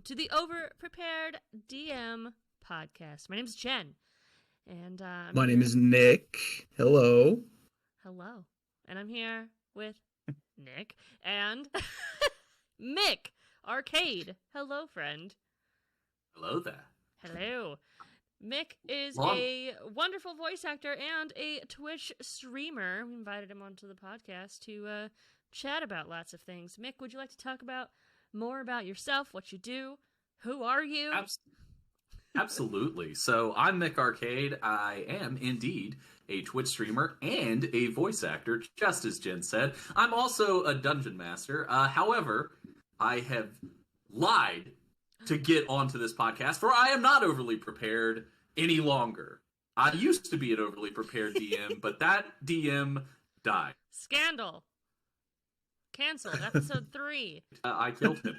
to the Overprepared DM podcast. My name is Jen, and my name is Nick. Hello. Hello. And I'm here with Nick and MickArcade. Hello, friend. Hello there. Hello. Mick is a wonderful voice actor and a Twitch streamer. We invited him onto the podcast to chat about lots of things. Mick, would you like to talk more about yourself, what you do? Who are you? Absolutely. So I'm MickArcade. I am indeed a Twitch streamer and a voice actor, just as Jen said. I'm also a dungeon master. However, I have lied to get onto this podcast, for I am not overly prepared any longer. I used to be an overly prepared DM, but that DM died. Scandal. Canceled. Episode 3. I killed him.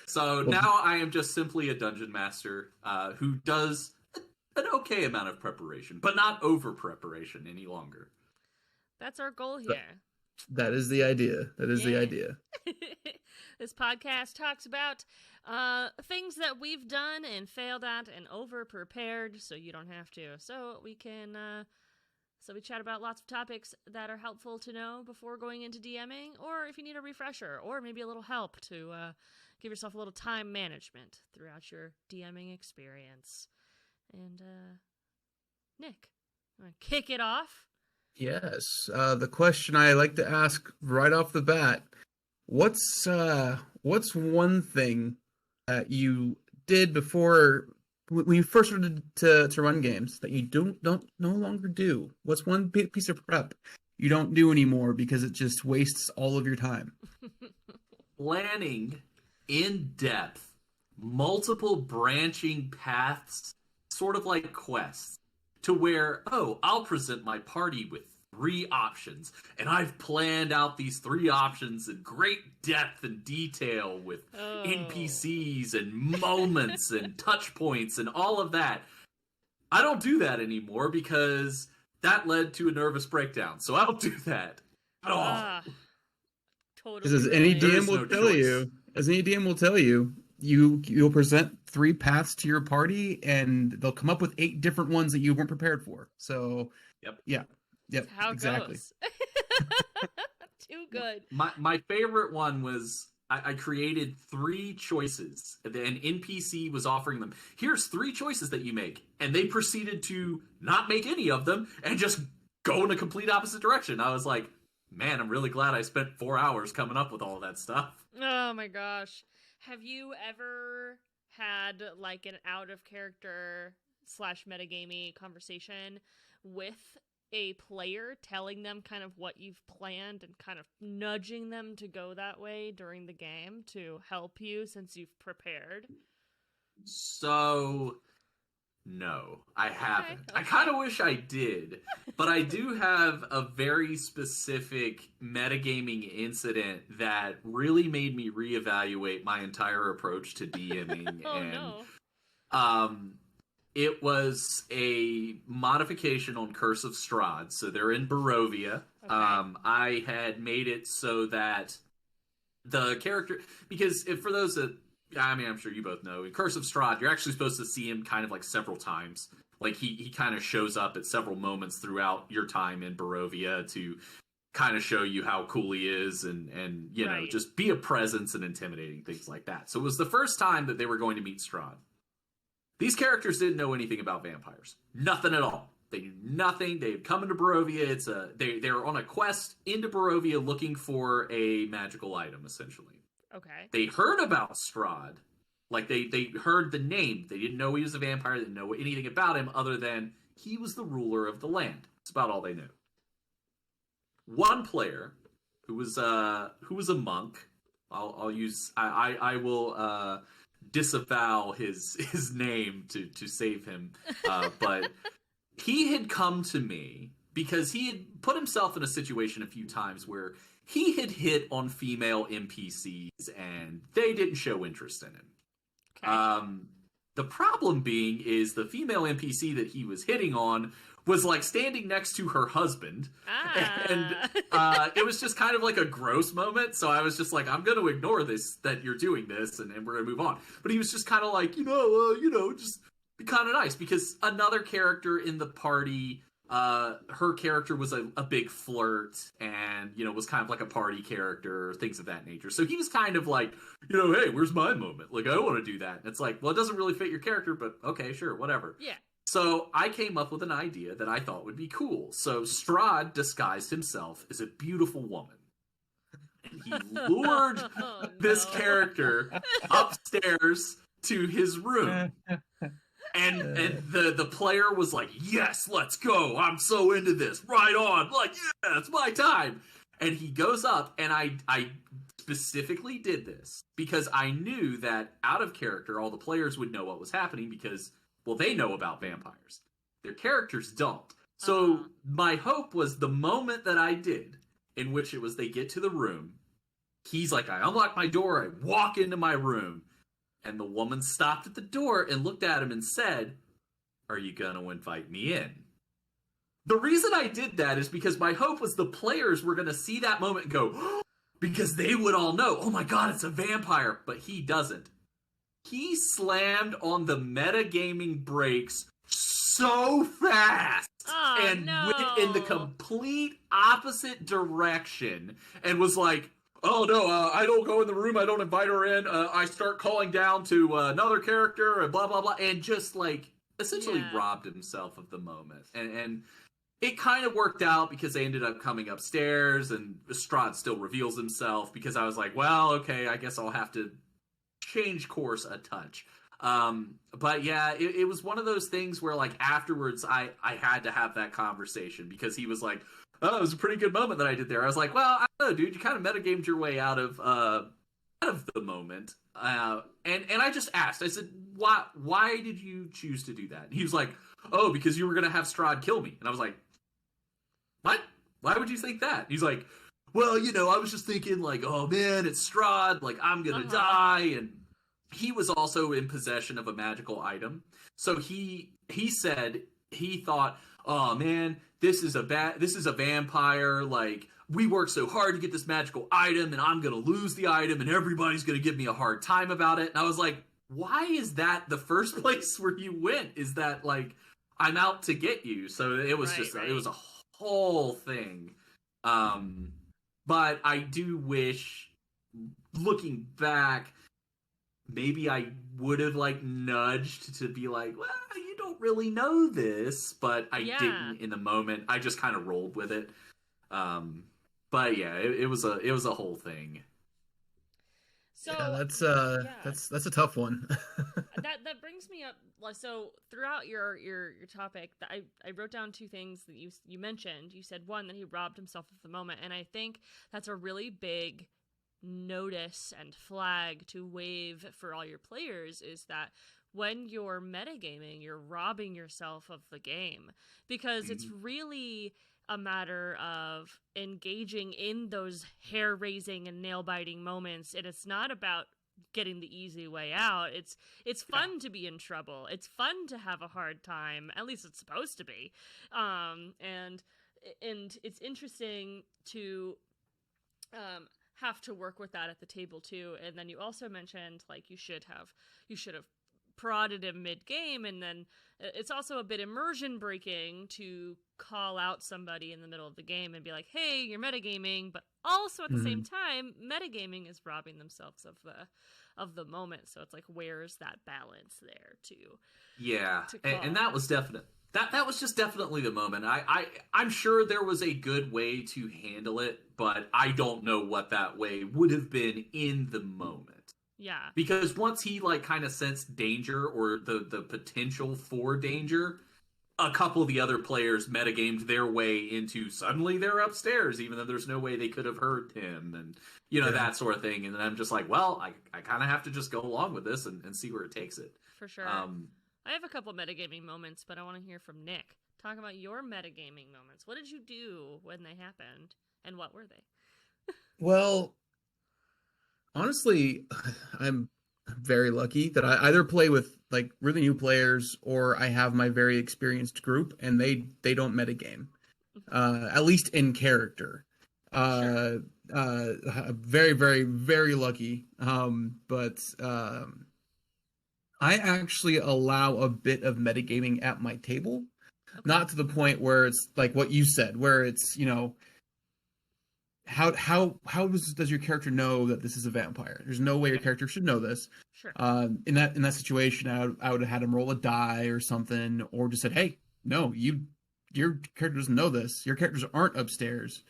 So now I am just simply a dungeon master who does an okay amount of preparation, but not over preparation any longer. That's our goal here. That is the idea. That is the idea. This podcast talks about things that we've done and failed at and over-prepared, so you don't have to. So we can, we chat about lots of topics that are helpful to know before going into DMing, or if you need a refresher, or maybe a little help to give yourself a little time management throughout your DMing experience. And, Nick, you want to kick it off? Yes. The question I like to ask right off the bat: what's one thing that you did before when you first started to run games that you don't no longer do? What's one piece of prep you don't do anymore because it just wastes all of your time? Planning in depth, multiple branching paths, sort of like quests, to where, I'll present my party with 3 options, and I've planned out these 3 options in great depth and detail with NPCs and moments and touch points and all of that. I don't do that anymore because that led to a nervous breakdown, so I don't do that at all. Totally. As any DM will tell you, you'll present 3 paths to your party, and they'll come up with 8 different ones that you weren't prepared for. So, Yep. That's how it exactly. Goes. Too good. My favorite one was I created 3 choices. An NPC was offering them, here's 3 choices that you make. And they proceeded to not make any of them and just go in a complete opposite direction. I was like, man, I'm really glad I spent 4 hours coming up with all of that stuff. Oh my gosh. Have you ever had like an out of character / metagaming conversation with a player, telling them kind of what you've planned and kind of nudging them to go that way during the game to help you since you've prepared? So, no, I haven't. Okay. I kind of wish I did, but I do have a very specific metagaming incident that really made me reevaluate my entire approach to DMing. It was a modification on Curse of Strahd. So they're in Barovia. Okay. I had made it so that the character, because for those that, I'm sure you both know, in Curse of Strahd, you're actually supposed to see him kind of like several times. Like he kind of shows up at several moments throughout your time in Barovia to kind of show you how cool he is and you know, just be a presence and intimidating, things like that. So it was the first time that they were going to meet Strahd. These characters didn't know anything about vampires. Nothing at all. They knew nothing. They had come into Barovia. They were on a quest into Barovia looking for a magical item, essentially. Okay. They heard about Strahd. Like, they heard the name. They didn't know he was a vampire. They didn't know anything about him other than he was the ruler of the land. That's about all they knew. One player who was a monk. I will disavow his name to save him. But he had come to me because he had put himself in a situation a few times where he had hit on female NPCs and they didn't show interest in him. Okay. The problem being is the female NPC that he was hitting on was like standing next to her husband. And it was just kind of like a gross moment. So I was just like, I'm going to ignore this, that you're doing this, and we're going to move on. But he was just kind of like, just be kind of nice, because another character in the party, her character was a big flirt and, was kind of like a party character, things of that nature. So he was kind of like, hey, where's my moment? Like, I don't want to do that. And it's like, well, it doesn't really fit your character, but okay, sure, whatever. Yeah. So I came up with an idea that I thought would be cool. So Strahd disguised himself as a beautiful woman. And he lured this character upstairs to his room. And the player was like, yes, let's go. I'm so into this. Right on. Like, yeah, it's my time. And he goes up, and I specifically did this because I knew that out of character, all the players would know what was happening because, well, they know about vampires. Their characters don't. So my hope was the moment that I did, in which it was they get to the room, he's like, I unlock my door, I walk into my room, and the woman stopped at the door and looked at him and said, are you going to invite me in? The reason I did that is because my hope was the players were going to see that moment and go, because they would all know, oh my god, it's a vampire. But he doesn't. He slammed on the metagaming brakes so fast and went in the complete opposite direction and was like, oh no, I don't go in the room, I don't invite her in, I start calling down to another character and blah blah blah, and just like essentially robbed himself of the moment. And it kind of worked out because they ended up coming upstairs and Strahd still reveals himself, because I was like, well, okay, I guess I'll have to change course a touch. But yeah, it was one of those things where like afterwards I had to have that conversation, because he was like, oh, it was a pretty good moment that I did there. I was like, well, I don't know, dude, you kind of metagamed your way out of the moment. And I just asked, I said, why did you choose to do that? And he was like, oh, because you were going to have Strahd kill me. And I was like, what? Why would you think that? He's like, well, I was just thinking like, oh man, it's Strahd, like I'm going to die. And he was also in possession of a magical item. So he said he thought, oh man, this is a vampire, like we worked so hard to get this magical item and I'm going to lose the item and everybody's going to give me a hard time about it. And I was like, why is that the first place where you went? Is that like, I'm out to get you? So it was it was a whole thing. But I do wish, looking back, maybe I would have like nudged to be like, well, you don't really know this, but I didn't in the moment. I just kind of rolled with it. But yeah, it was a whole thing. So that's a tough one. that brings me up. So throughout your topic, I wrote down two things that you mentioned. You said one, that he robbed himself of the moment, and I think that's a really big notice and flag to wave for all your players, is that when you're metagaming, you're robbing yourself of the game, because it's really a matter of engaging in those hair-raising and nail-biting moments, and it's not about getting the easy way out. It's fun to be in trouble. It's fun to have a hard time. At least it's supposed to be. And it's interesting to have to work with that at the table too. And then you also mentioned like you should have prodded him mid-game, and then it's also a bit immersion breaking to call out somebody in the middle of the game and be like, hey, you're metagaming, but also at the same time, metagaming is robbing themselves of the moment. So it's like, where's that balance there too? Yeah, and that was definite. That was just definitely the moment. I'm sure there was a good way to handle it, but I don't know what that way would have been in the moment. Yeah. Because once he like kind of sensed danger, or the potential for danger, a couple of the other players metagamed their way into suddenly they're upstairs, even though there's no way they could have heard him, and that sort of thing. And then I'm just like, well, I kind of have to just go along with this and see where it takes it. For sure. I have a couple metagaming moments, but I want to hear from Nick. Talk about your metagaming moments. What did you do when they happened, and what were they? Well, honestly, I'm very lucky that I either play with like really new players or I have my very experienced group and they don't metagame, at least in character. Sure. Very, very, very lucky. But I actually allow a bit of metagaming at my table, Okay. not to the point where it's like what you said, where it's, how does your character know that this is a vampire? There's no way your character should know this. Sure. In that situation, I would have had him roll a die or something, or just said, "Hey, no, your character doesn't know this. Your characters aren't upstairs.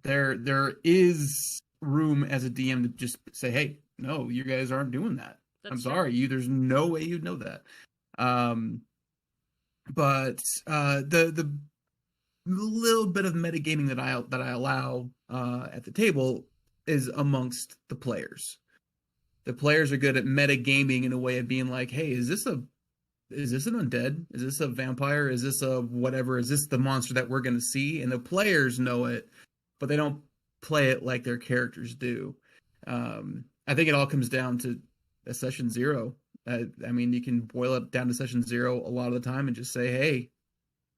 There is room as a DM to just say, "Hey, no, you guys aren't doing that. I'm sorry, there's no way you'd know that." But the little bit of metagaming that I allow at the table is amongst the players. The players are good at metagaming in a way of being like, "Hey, is this an undead? Is this a vampire? Is this a whatever? Is this the monster that we're going to see?" And the players know it, but they don't play it like their characters do. I think it all comes down to a session 0. I mean, you can boil it down to session 0 a lot of the time and just say, "Hey,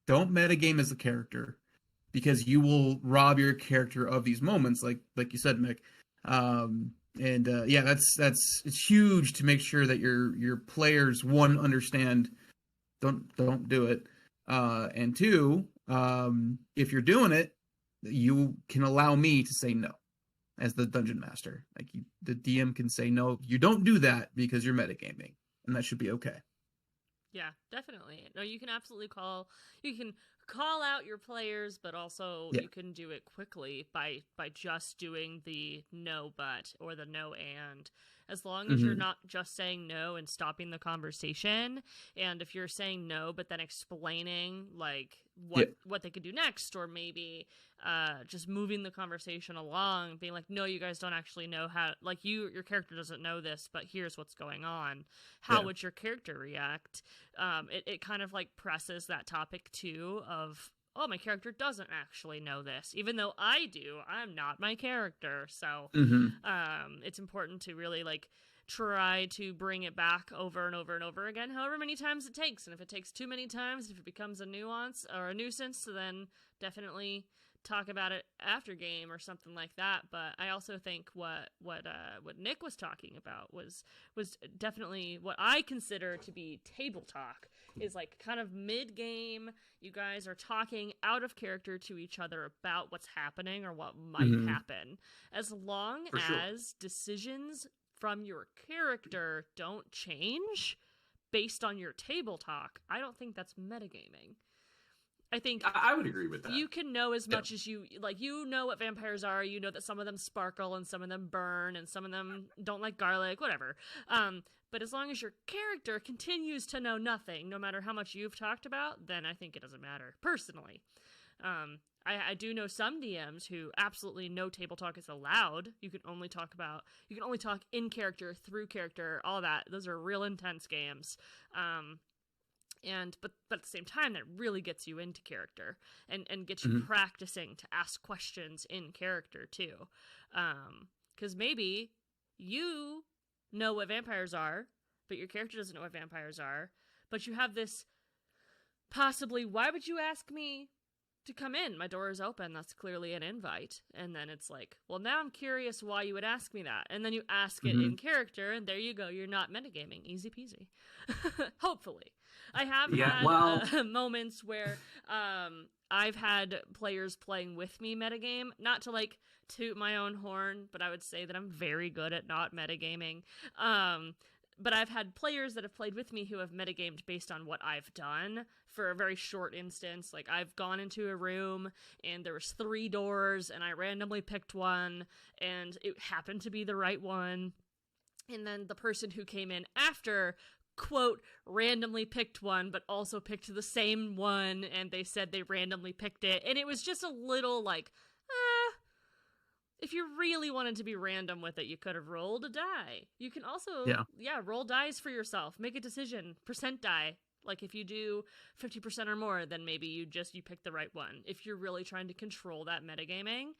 don't metagame as a character, because you will rob your character of these moments," like you said, Mick. It's huge to make sure that your players, one, understand don't do it, and two, if you're doing it, you can allow me to say no as the dungeon master. Like the DM can say, "No, you don't do that because you're metagaming," and that should be okay. Yeah, definitely. No, you can absolutely call out your players, but also you can do it quickly by just doing the no but or the no and. As long as you're not just saying no and stopping the conversation, and if you're saying no but then explaining like what they could do next, or maybe just moving the conversation along, being like, "No, you guys don't actually know how, like your character doesn't know this, but here's what's going on. How would your character react?" It kind of like presses that topic too of, "Oh, my character doesn't actually know this, even though I do. I'm not my character." So it's important to really like try to bring it back over and over and over again, however many times it takes. And if it takes too many times, if it becomes a nuance or a nuisance, then definitely talk about it after game or something like that. But I also think what Nick was talking about was definitely what I consider to be table talk, is like kind of mid game. You guys are talking out of character to each other about what's happening or what might happen. As long as decisions from your character don't change based on your table talk, I don't think that's metagaming. I think I would agree with that. You can know as much as you like. You know what vampires are. You know that some of them sparkle and some of them burn and some of them don't like garlic, whatever. But as long as your character continues to know nothing, no matter how much you've talked about, then I think it doesn't matter. Personally, I do know some DMs who absolutely no table talk is allowed. You can only talk in character, through character, all that. Those are real intense games. But at the same time, that really gets you into character and gets you practicing to ask questions in character too. Because maybe you know what vampires are, but your character doesn't know what vampires are. But you have this possibly, "Why would you ask me to come in? My door is open. That's clearly an invite." And then it's like, "Well, now I'm curious why you would ask me that." And then you ask it in character, and there you go. You're not metagaming. Easy peasy. Hopefully. I have had moments where I've had players playing with me metagame, not to like toot my own horn, but I would say that I'm very good at not metagaming. But I've had players that have played with me who have metagamed based on what I've done. For a very short instance, like I've gone into a room and there was 3 doors and I randomly picked one and it happened to be the right one. And then the person who came in after, quote, randomly picked one, but also picked the same one, and they said they randomly picked it. And it was just a little like, if you really wanted to be random with it, you could have rolled a die. You can also, roll dice for yourself. Make a decision. Percent die. Like if you do 50% or more, then maybe you pick the right one. If you're really trying to control that metagaming,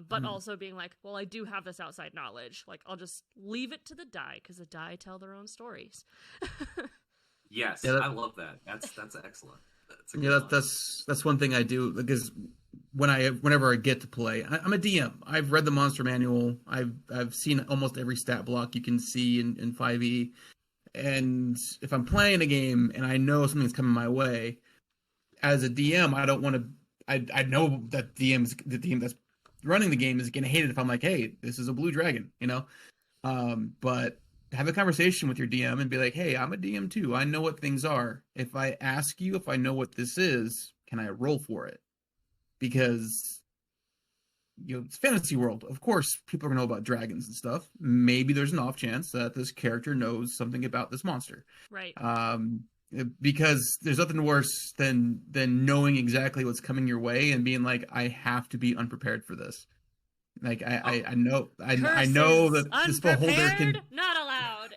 but also being like, well, I do have this outside knowledge. Like I'll just leave it to the die because the die tell their own stories. Yes, Yeah, I love that. That's excellent. That's a good Yeah, line. that's one thing I do because whenever I get to play, I'm a DM. I've read the monster manual. I've seen almost every stat block you can see in 5e. And if I'm playing a game and I know something's coming my way, as a DM, I don't want to. I know that the DM that's running the game is going to hate it if I'm like, hey, this is a blue dragon, you know. But have a conversation with your DM and be like, hey, I'm a DM too. I know what things are. If I ask you if I know what this is, can I roll for it? Because it's fantasy world. Of course, people are gonna know about dragons and stuff. Maybe there's an off chance that this character knows something about this monster. Right. Because there's nothing worse than knowing exactly what's coming your way and being like, I have to be unprepared for this. Like I know that this beholder can not allowed.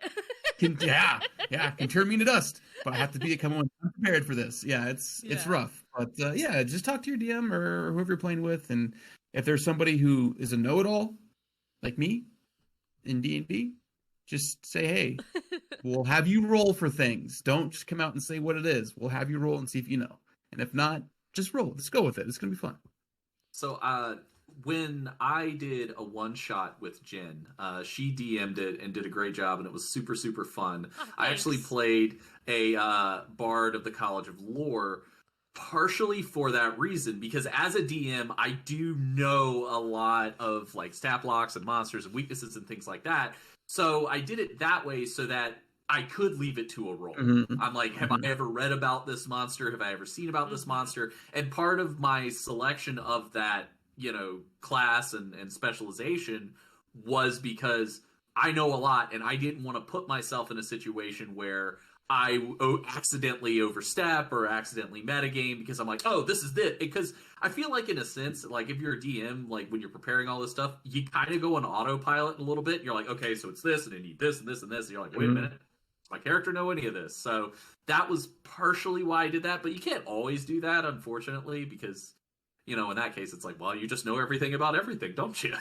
can turn me to dust, but I have to come on unprepared for this. Yeah, it's rough, but just talk to your DM or whoever you're playing with, and if there's somebody who is a know-it-all like me in D&D, just say, hey, we'll have you roll for things. Don't just come out and say what it is. We'll have you roll and see if you know, and if not, just roll. Let's go with it. It's gonna be fun. So when I did a one-shot with Jen, she DM'd it and did a great job, and it was super, super fun. Oh, I actually played a Bard of the College of Lore partially for that reason, because as a DM, I do know a lot of like stat blocks and monsters and weaknesses and things like that. So I did it that way so that I could leave it to a roll. Mm-hmm. I'm like, have I ever read about this monster? Have I ever seen about this monster? And part of my selection of that, class and specialization was because I know a lot, and I didn't want to put myself in a situation where I accidentally overstep or accidentally metagame because I'm like, oh, this is it. Because I feel like, in a sense, like if you're a DM, like when you're preparing all this stuff, you kind of go on autopilot a little bit. You're like, okay, so it's this, and I need this and this and this. And you're like, wait a minute, does my character know any of this? So that was partially why I did that. But you can't always do that, unfortunately, because, in that case, it's like, well, you just know everything about everything, don't you?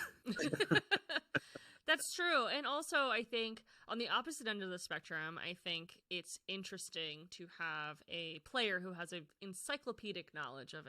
That's true. And also, I think on the opposite end of the spectrum, I think it's interesting to have a player who has an encyclopedic knowledge of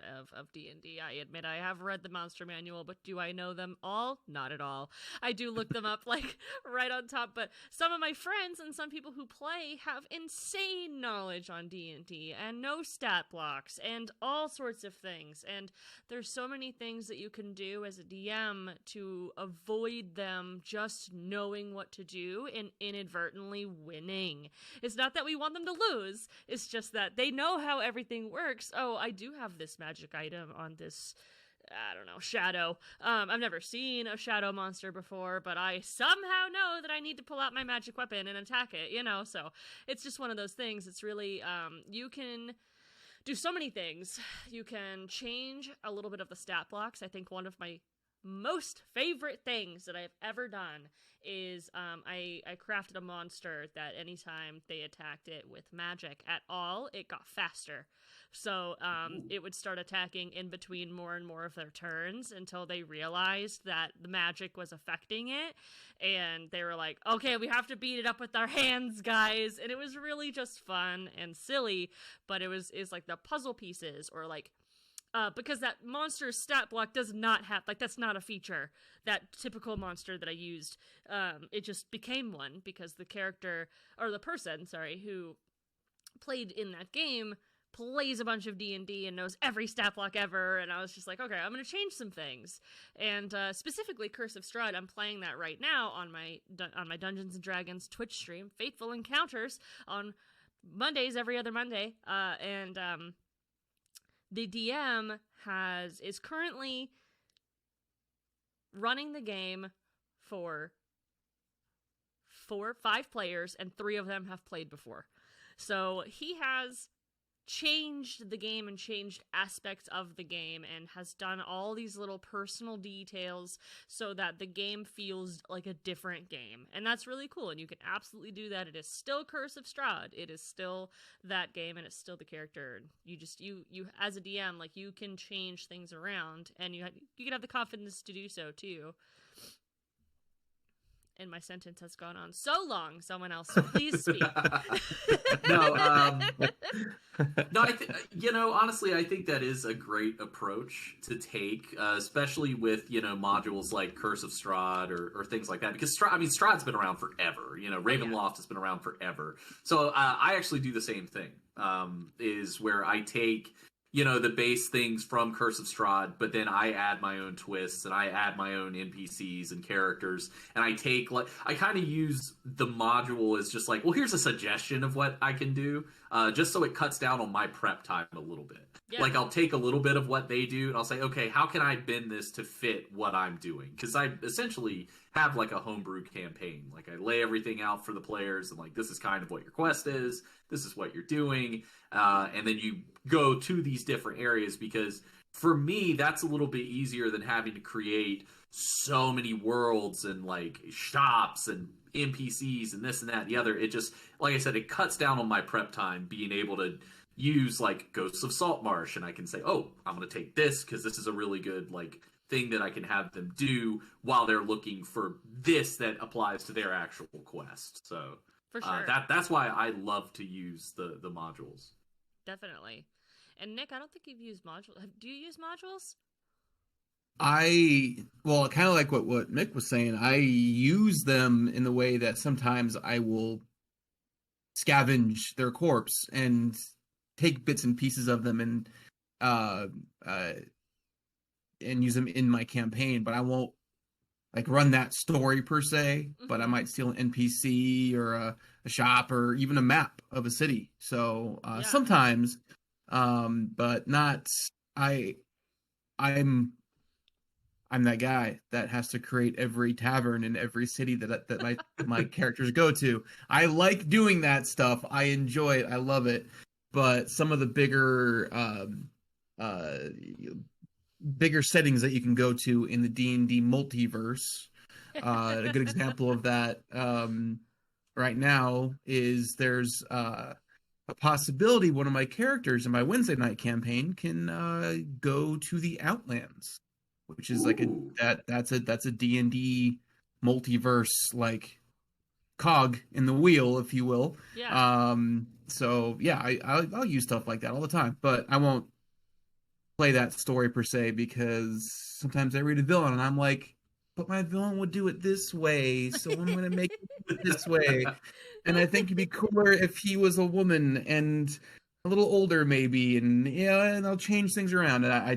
D&D. I admit I have read the monster manual, but do I know them all? Not at all. I do look them up like right on top, but some of my friends and some people who play have insane knowledge on D&D and no stat blocks and all sorts of things. And there's so many things that you can do as a DM to avoid them just knowing what to do and inadvertently winning. It's not that we want them to lose, it's just that they know how everything works. Oh, I do have this magic item on this, I don't know, shadow. I've never seen a shadow monster before, but I somehow know that I need to pull out my magic weapon and attack it, so it's just one of those things. It's really, you can do so many things. You can change a little bit of the stat blocks. I think one of my most favorite things that I've ever done is I crafted a monster that anytime they attacked it with magic at all, it got faster. So it would start attacking in between more and more of their turns until they realized that the magic was affecting it. And they were like, okay, we have to beat it up with our hands, guys. And it was really just fun and silly, but it's like the puzzle pieces or like because that monster's stat block does not have, like, that's not a feature. That typical monster that I used, it just became one because the character, or the person, sorry, who played in that game plays a bunch of D&D and knows every stat block ever, and I was just like, okay, I'm going to change some things. And specifically Curse of Strahd, I'm playing that right now on my Dungeons & Dragons Twitch stream, Fateful Encounters, on Mondays, every other Monday, and the DM is currently running the game for 5 players, and 3 of them have played before. So he has changed the game and changed aspects of the game and has done all these little personal details so that the game feels like a different game. And that's really cool, and you can absolutely do that. It is still Curse of Strahd. It is still that game, and it's still the character. You as a DM, like, you can change things around, and you can have the confidence to do so too. And my sentence has gone on so long. Someone else, please speak. No, honestly, I think that is a great approach to take, especially with, modules like Curse of Strahd or things like that. Because Strahd's been around forever. Ravenloft has been around forever. So I actually do the same thing. Is where I take the base things from Curse of Strahd, but then I add my own twists and I add my own NPCs and characters, and I kind of use the module as just like, well, here's a suggestion of what I can do, just so it cuts down on my prep time a little bit. Yeah. Like, I'll take a little bit of what they do and I'll say, okay, how can I bend this to fit what I'm doing? Because I essentially have like a homebrew campaign. Like, I lay everything out for the players and like, this is kind of what your quest is. This is what you're doing. And then you go to these different areas, because for me, that's a little bit easier than having to create so many worlds and like shops and NPCs and this and that and the other. It just, like I said, it cuts down on my prep time, being able to use like Ghosts of Saltmarsh, and I can say, oh, I'm going to take this because this is a really good like thing that I can have them do while they're looking for this that applies to their actual quest. So for sure, that's why I love to use the modules. Definitely. And Nick, I don't think you've used modules. Do you use modules? Well, kind of like what Mick was saying, I use them in the way that sometimes I will scavenge their corpse and take bits and pieces of them and use them in my campaign, but I won't like run that story per se, but I might steal an NPC or a shop or even a map of a city. So sometimes, but not, I'm that guy that has to create every tavern in every city that my characters go to. I like doing that stuff. I enjoy it. I love it. But some of the bigger settings that you can go to in the D&D multiverse, a good example of that right now is there's a possibility one of my characters in my Wednesday night campaign can go to the Outlands, which is like that's a D&D multiverse like cog in the wheel, if you will. Yeah. So yeah, I'll use stuff like that all the time, but I won't play that story per se, because sometimes I read a villain and I'm like, but my villain would do it this way, so I'm going to make it this way. And I think it'd be cooler if he was a woman and a little older maybe, and and I'll change things around. And I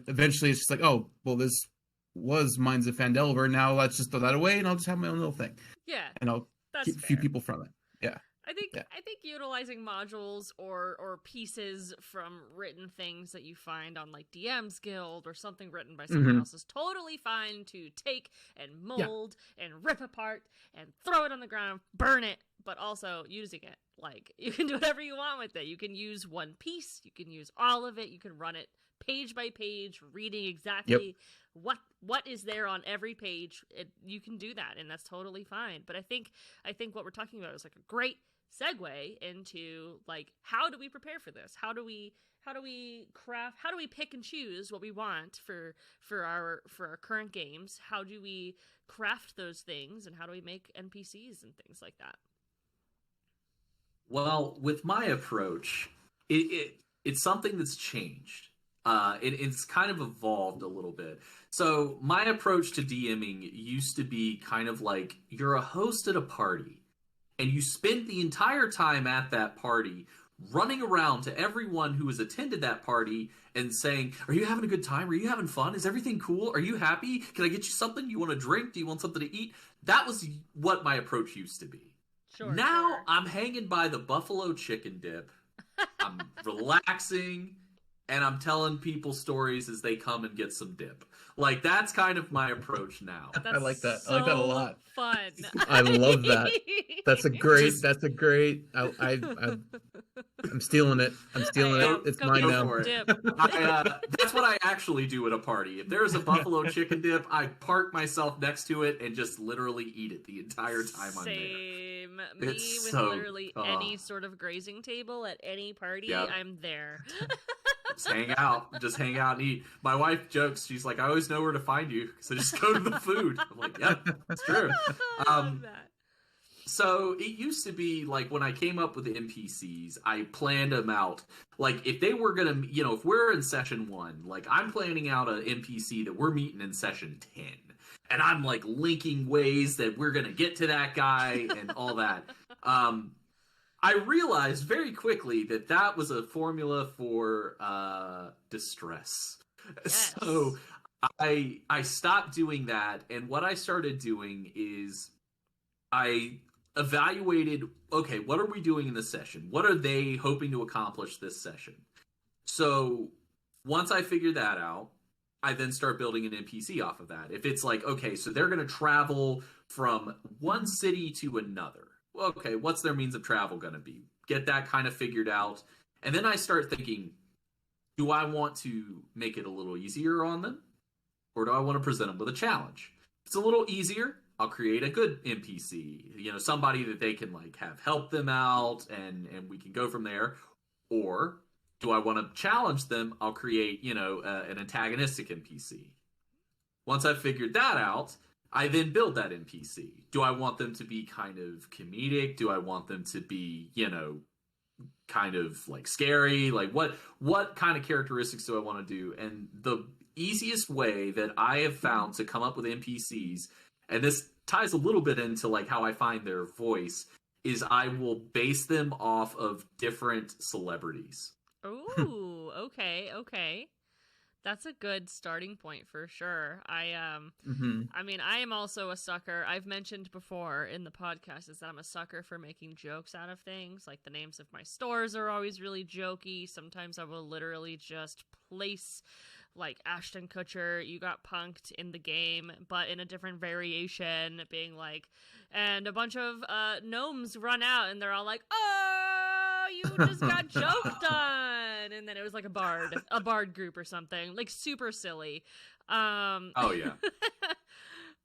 eventually it's just like, oh, well, this was Mines of Phandelver, now let's just throw that away and I'll just have my own little thing. Yeah. And I'll keep a few people from it. Yeah. I think utilizing modules or pieces from written things that you find on like DM's Guild or something written by someone else is totally fine to take and mold and rip apart and throw it on the ground, burn it, but also using it. Like, you can do whatever you want with it. You can use one piece, you can use all of it, you can run it page by page, reading exactly what is there on every page. You can do that, and that's totally fine. But I think what we're talking about is like a great segue into like, how do we prepare for this? How do we pick and choose what we want for our current games? How do we craft those things, and how do we make NPCs and things like that? Well, with my approach, it's something that's changed. It's kind of evolved a little bit. So my approach to DMing used to be kind of like, you're a host at a party, and you spend the entire time at that party running around to everyone who has attended that party and saying, are you having a good time? Are you having fun? Is everything cool? Are you happy? Can I get you something? You want a drink? Do you want something to eat? That was what my approach used to be. Now I'm hanging by the buffalo chicken dip. I'm relaxing, and I'm telling people stories as they come and get some dip. Like, that's kind of my approach now. I like that. So I like that a lot. Fun. I love that. That's a great. I'm stealing it. I'm stealing it. It's mine now. For it. That's what I actually do at a party. If there's a buffalo chicken dip, I park myself next to it and just literally eat it the entire time I'm there. Same. Me It's with so, literally any sort of grazing table at any party, Yep. I'm there. Just hang out and eat. My wife jokes, she's like, I always know where to find you, so just go to the food. I'm like, yep, that's true. I love that. So it used to be like when I came up with the NPCs, I planned them out. Like if they were gonna, if we're in session 1, like I'm planning out an NPC that we're meeting in session 10, and I'm like linking ways that we're gonna get to that guy and all that. I realized very quickly that that was a formula for distress. Yes. So I stopped doing that, and what I started doing is I evaluated, okay, what are we doing in this session? What are they hoping to accomplish this session? So once I figured that out, I then start building an NPC off of that. If it's like, okay, so they're going to travel from one city to another. Well, okay, what's their means of travel going to be? Get that kind of figured out. And then I start thinking, do I want to make it a little easier on them? Or do I want to present them with a challenge? If it's a little easier, I'll create a good NPC, somebody that they can like have help them out, and we can go from there. Or do I want to challenge them? I'll create, an antagonistic NPC. Once I've figured that out, I then build that NPC. Do I want them to be kind of comedic? Do I want them to be, kind of like scary? Like what kind of characteristics do I want to do? And the easiest way that I have found to come up with NPCs, and this ties a little bit into like how I find their voice, is I will base them off of different celebrities. Ooh, okay. That's a good starting point for sure. I mean, I am also a sucker. I've mentioned before in the podcast is that I'm a sucker for making jokes out of things. Like the names of my stores are always really jokey. Sometimes I will literally just place like Ashton Kutcher, you got punked in the game, but in a different variation, being like, and a bunch of gnomes run out and they're all like, oh, you just got joked on. And then it was like a bard group or something, like super silly. Oh yeah.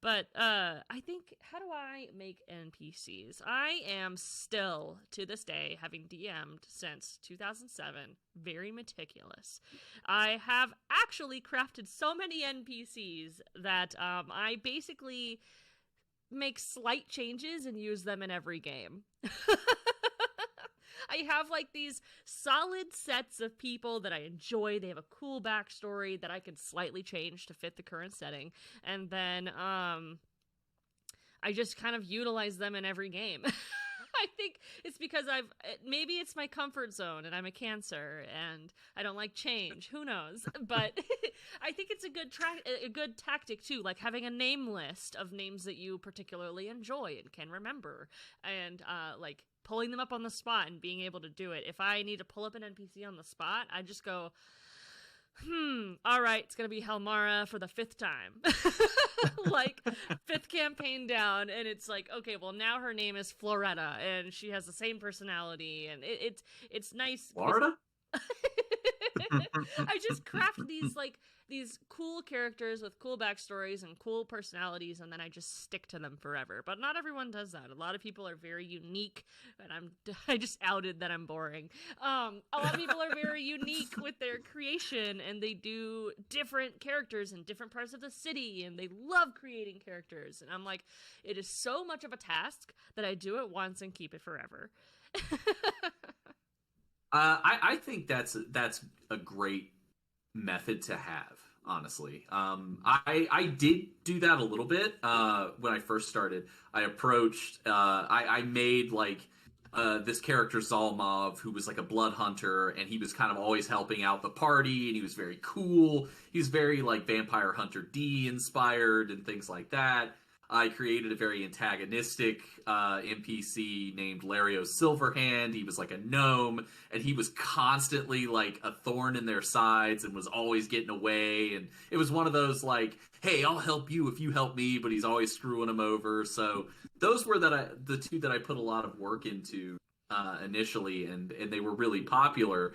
But I think, how do I make NPCs? I am still, to this day, having DM'd since 2007, very meticulous. I have actually crafted so many NPCs that I basically make slight changes and use them in every game. I have like these solid sets of people that I enjoy. They have a cool backstory that I can slightly change to fit the current setting. And then I just kind of utilize them in every game. I think it's because maybe it's my comfort zone and I'm a Cancer and I don't like change. Who knows? But I think it's a good tactic too, like having a name list of names that you particularly enjoy and can remember, and like pulling them up on the spot and being able to do it. If I need to pull up an NPC on the spot, I just go, all right, it's gonna be Helmara for the 5th time. Like 5th campaign down, and it's like, okay, well now her name is Floretta and she has the same personality, and it's nice. Florida? I just craft these cool characters with cool backstories and cool personalities, and then I just stick to them forever. But not everyone does that. A lot of people are very unique, and I just outed that I'm boring. A lot of people are very unique with their creation, and they do different characters in different parts of the city, and they love creating characters. And I'm like, it is so much of a task that I do it once and keep it forever. I think that's a great method to have, honestly. I did do that a little bit when I first started. I approached I made like this character Zalmov, who was like a blood hunter, and he was kind of always helping out the party, and he was very cool. He was very like Vampire Hunter D inspired and things like that. I created a very antagonistic NPC named Lario Silverhand. He was like a gnome, and he was constantly like a thorn in their sides and was always getting away. And it was one of those like, hey, I'll help you if you help me, but he's always screwing him over. So those were the two that I put a lot of work into initially, and they were really popular.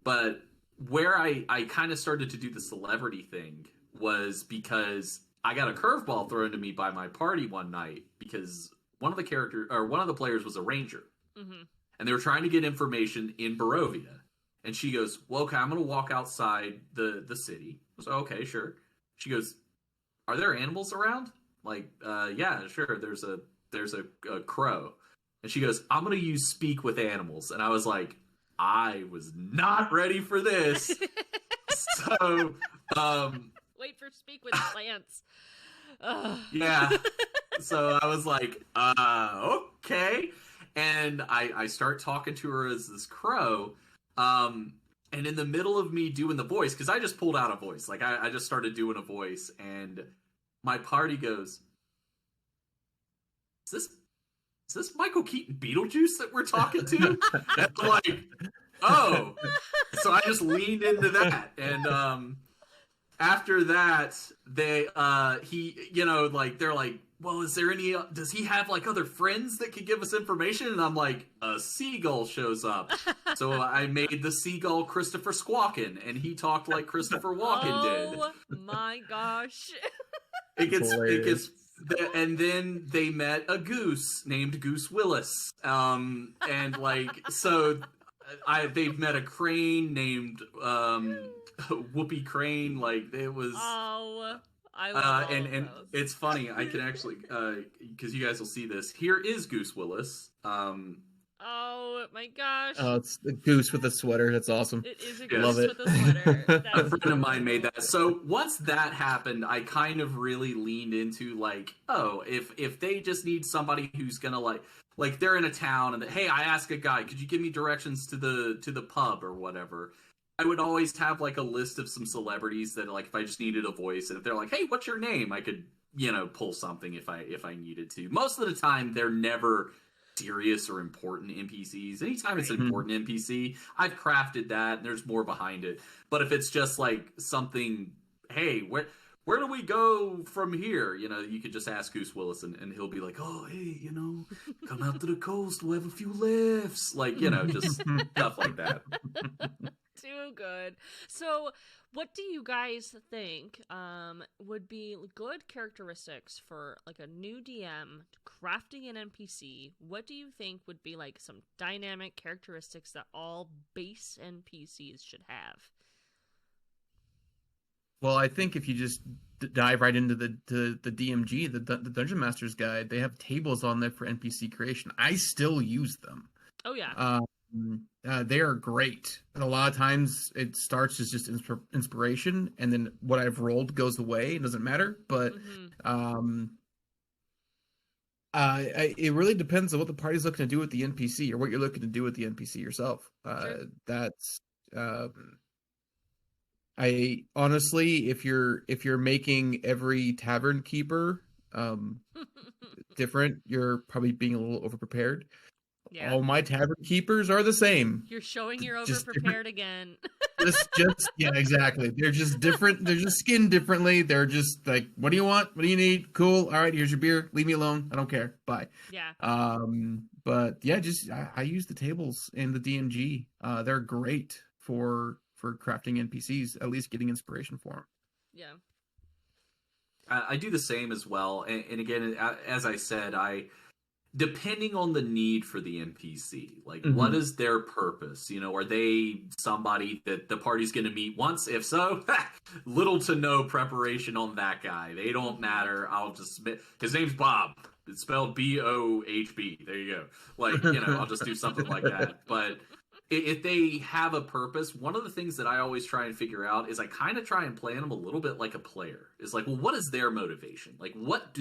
But where I kind of started to do the celebrity thing was because I got a curveball thrown to me by my party one night because one of the players was a ranger, and they were trying to get information in Barovia. And she goes, "Well, okay, I'm going to walk outside the city." I was like, "Okay, sure." She goes, "Are there animals around?" Like, yeah, sure. There's a crow. And she goes, "I'm going to use speak with animals." And I was like, I was not ready for this. So, wait for speak with plants. Yeah. So I was like, okay. And I start talking to her as this crow. And in the middle of me doing the voice, because I just pulled out a voice. Like, I just started doing a voice. And my party goes, Is this Michael Keaton Beetlejuice that we're talking to? And I'm like, oh. So I just leaned into that. And after that, they're like, well, is there any, does he have like other friends that could give us information? And I'm like, a seagull shows up. So I made the seagull Christopher Squawkin', and he talked like Christopher Walken did. Oh my gosh. It gets, and then they met a goose named Goose Willis. And like, so they've met a crane named, Whoopee Crane. Like, it was, I love and those. it's funny. I can actually, because you guys will see this. Here is Goose Willis. Oh my gosh! Oh, it's the goose with the sweater. That's awesome. It is a Love goose it. with a sweater. A friend of mine made that. So once that happened, I kind of really leaned into like, oh, if they just need somebody who's gonna like they're in a town and hey, I ask a guy, could you give me directions to the pub or whatever? I would always have like a list of some celebrities that like if I just needed a voice, and if they're like, hey, what's your name? I could, pull something if I needed to. Most of the time, they're never serious or important NPCs. Anytime it's an important NPC, I've crafted that and there's more behind it. But if it's just like something, hey, where do we go from here? You could just ask Goose Willis and he'll be like, oh, hey, come out to the coast, we'll have a few laughs. Like, just stuff like that. Too good. So, what do you guys think would be good characteristics for like a new DM crafting an NPC? What do you think would be like some dynamic characteristics that all base NPCs should have? Well, I think if you just dive right into the DMG, the Dungeon Master's Guide, they have tables on there for NPC creation. I still use them. Oh yeah. They are great. And a lot of times it starts as just inspiration, and then what I've rolled goes away. It doesn't matter. But it really depends on what the party's looking to do with the NPC or what you're looking to do with the NPC yourself. Sure. That's I honestly, if you're making every tavern keeper different, you're probably being a little overprepared. Yeah. All my tavern keepers are the same. You're showing you're Just overprepared again. just yeah, exactly. They're just different. They're just skinned differently. They're just like, what do you want? What do you need? Cool. All right, here's your beer. Leave me alone. I don't care. Bye. Yeah. But yeah, just I use the tables in the DMG. They're great for crafting NPCs. At least getting inspiration for them. Yeah. I do the same as well. And again, as I said, depending on the need for the NPC, like what is their purpose? Are they somebody that the party's going to meet once? If so, little to no preparation on that guy. They don't matter. I'll just his name's Bob. It's spelled BOHB. There you go. Like, I'll just do something like that. But if they have a purpose, one of the things that I always try and figure out is I kind of try and plan them a little bit like a player. It's like, well, what is their motivation? Like, what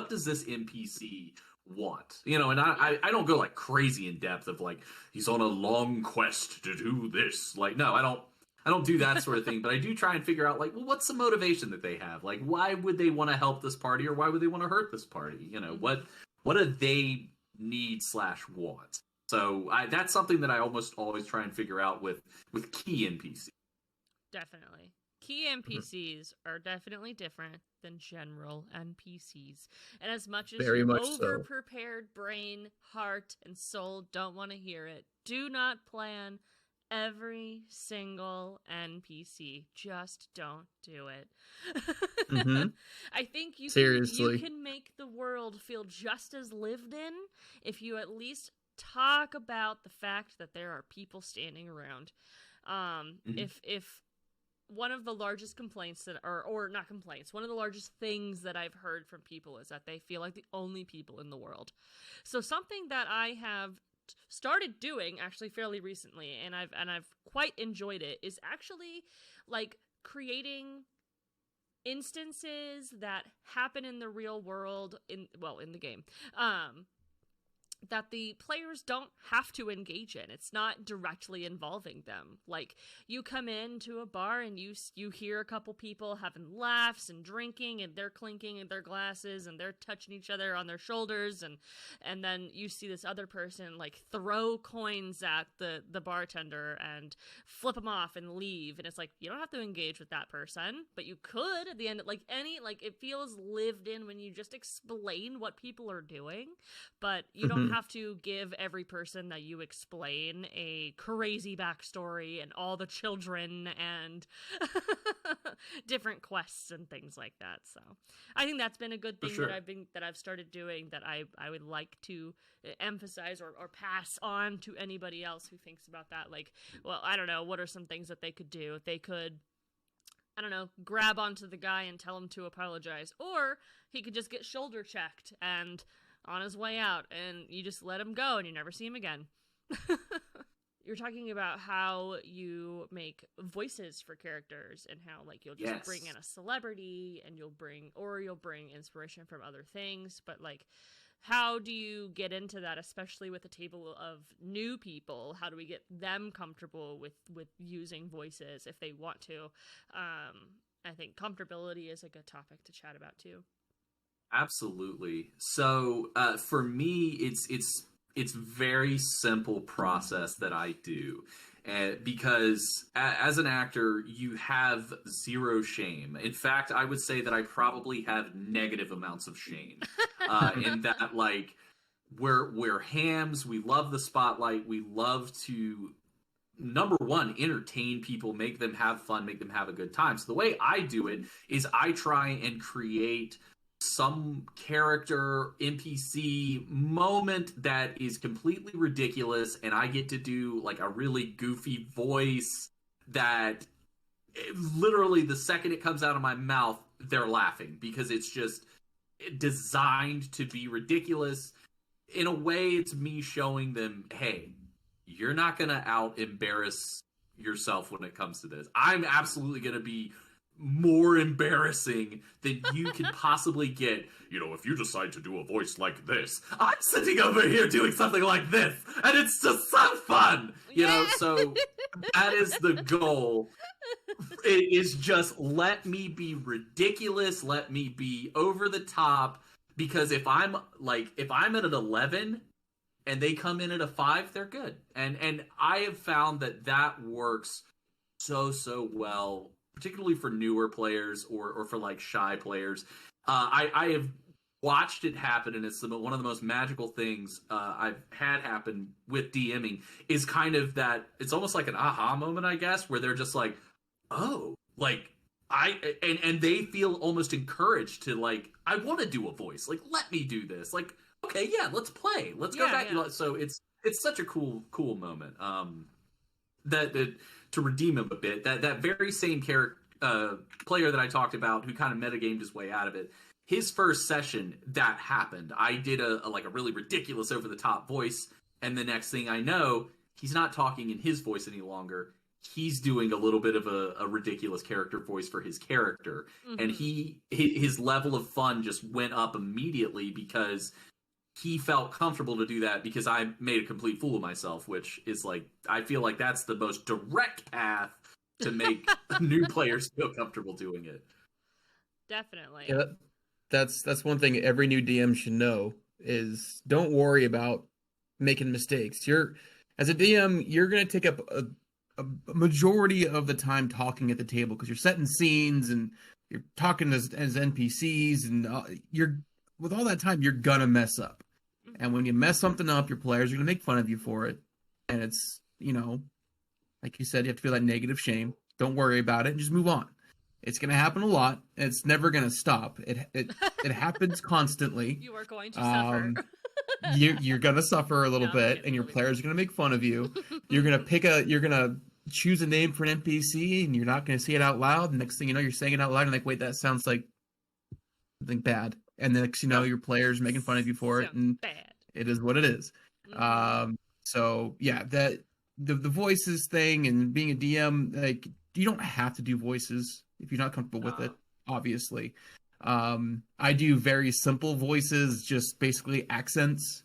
does this NPC want? And I don't go like crazy in depth of like he's on a long quest to do this. Like, no, I don't. I don't do that sort of thing, but I do try and figure out, like, well, what's the motivation that they have? Like, why would they want to help this party, or why would they want to hurt this party? You know, what do they need/want? So that's something that I almost always try and figure out with key NPCs. Definitely. Key NPCs are definitely different than general NPCs. And as much as Very your much so. over-prepared brain, heart, and soul don't want to hear it, do not plan every single NPC. Just don't do it. I think you can make the world feel just as lived in if you at least talk about the fact that there are people standing around. If one of the largest complaints that or not complaints, one of the largest things that I've heard from people is that they feel like the only people in the world. So something that I have started doing actually fairly recently, and I've quite enjoyed it, is actually like creating instances that happen in the real world in the game. That the players don't have to engage in. It's not directly involving them. Like, you come into a bar and you hear a couple people having laughs and drinking, and they're clinking in their glasses and they're touching each other on their shoulders, and then you see this other person like throw coins at the bartender and flip them off and leave, and it's like, you don't have to engage with that person, but you could at the end. Like, it feels lived in when you just explain what people are doing, but you don't have to give every person that you explain a crazy backstory and all the children and different quests and things like that. So I think that's been a good thing that I've started doing, that I would like to emphasize or pass on to anybody else who thinks about that. Like, well, I don't know, what are some things that they could do? They could, I don't know, grab onto the guy and tell him to apologize, or he could just get shoulder checked and on his way out, and you just let him go and you never see him again. You're talking about how you make voices for characters, and how, like, you'll just bring in a celebrity, and you'll bring inspiration from other things, but, like, how do you get into that, especially with a table of new people? How do we get them comfortable with using voices if they want to? I think comfortability is a good topic to chat about too. Absolutely. So for me, it's very simple process that I do, because as an actor, you have zero shame. In fact, I would say that I probably have negative amounts of shame, in that, like, we're hams. We love the spotlight. We love to, number one, entertain people, make them have fun, make them have a good time. So the way I do it is I try and create some character NPC moment that is completely ridiculous, and I get to do like a really goofy voice that literally the second it comes out of my mouth, they're laughing, because it's just designed to be ridiculous. In a way, it's me showing them, hey, you're not gonna out embarrass yourself when it comes to this. I'm absolutely gonna be more embarrassing than you could possibly get. You know, if you decide to do a voice like this, I'm sitting over here doing something like this, and it's just so fun. You know, so that is the goal. It is just, let me be ridiculous, let me be over the top, because if I'm at an 11 and they come in at a 5, they're good. And I have found that works so well, particularly for newer players or for like shy players. I have watched it happen, and it's one of the most magical things I've had happen with DMing, is kind of that, it's almost like an aha moment, I guess, where they're just like, oh, like, and they feel almost encouraged to, like, I want to do a voice, like, let me do this, like, okay, yeah, let's play, let's go back. Yeah. So it's such a cool moment. That to redeem him a bit, that very same player that I talked about, who kind of metagamed his way out of it, his first session, that happened. I did a really ridiculous over the top voice, and the next thing I know, he's not talking in his voice any longer. He's doing a little bit of a ridiculous character voice for his character. Mm-hmm. And his level of fun just went up immediately, because he felt comfortable to do that, because I made a complete fool of myself, which is like, I feel like that's the most direct path to make new players feel comfortable doing it. Definitely. Yeah, that's one thing every new DM should know is don't worry about making mistakes. As a DM, you're going to take up a majority of the time talking at the table because you're setting scenes and you're talking as NPCs, and with all that time, you're gonna mess up. Mm-hmm. And when you mess something up, your players are gonna make fun of you for it. And it's, like you said, you have to feel that negative shame. Don't worry about it and just move on. It's gonna happen a lot. And it's never gonna stop. It happens constantly. You are going to suffer. You're gonna suffer a little bit, and your players are gonna make fun of you. You're gonna choose a name for an NPC, and you're not gonna say it out loud. The next thing you know, you're saying it out loud, and like, wait, that sounds like something bad. And the next you know, your players making fun of you for it, and bad. It is what it is. Mm-hmm. So yeah, that the voices thing and being a DM, like, you don't have to do voices if you're not comfortable with it. Obviously. I do very simple voices, just basically accents,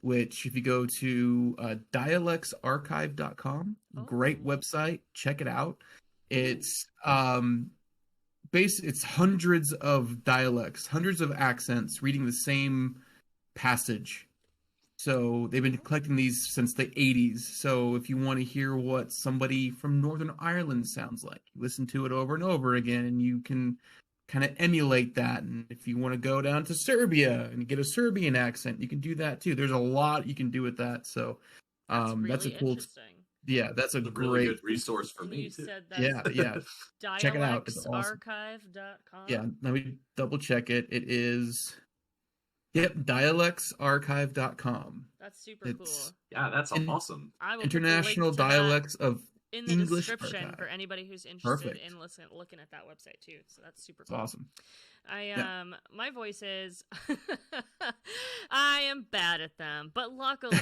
which if you go to dialectsarchive.com, great website, check it out. It's it's hundreds of dialects, hundreds of accents reading the same passage. So they've been collecting these since the 80s. So if you want to hear what somebody from Northern Ireland sounds like, listen to it over and over again, and you can kind of emulate that. And if you want to go down to Serbia and get a Serbian accent, you can do that too. There's a lot you can do with that. So that's a cool. Yeah, that's a great really good resource for me too. Yeah. Check it out. It's awesome. Dialectsarchive.com. Yeah, let me double check it. It is. Yep, dialectsarchive.com. That's super cool. Yeah, that's awesome. I will International Dialects of in the English description Archive. for anybody who's interested Perfect. in looking at that website too. So that's super cool. It's awesome. My voice is I am bad at them, but luckily